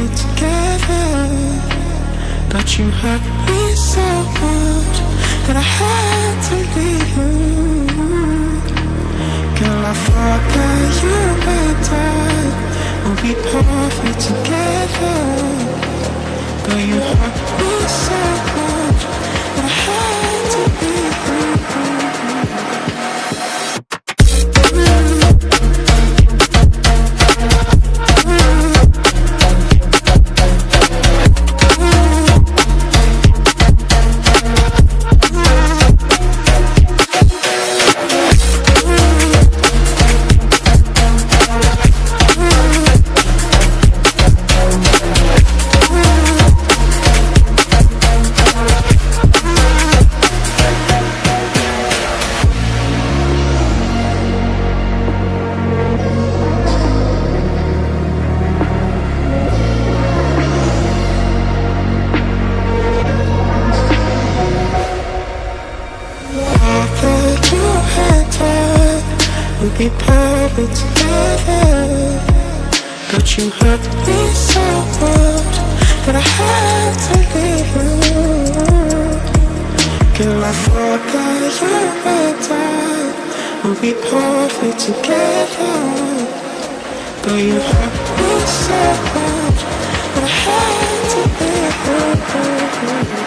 perfect together, but you hurt me so much that I had to leave you. Girl, I thought that you and I would be perfect together, but you hurt me so much that I had to leave you. We'd be perfect together, but you hurt me so much that I had to leave you. Girl, I thought that you and I would be perfect together, but you hurt me so much that I had to leave you.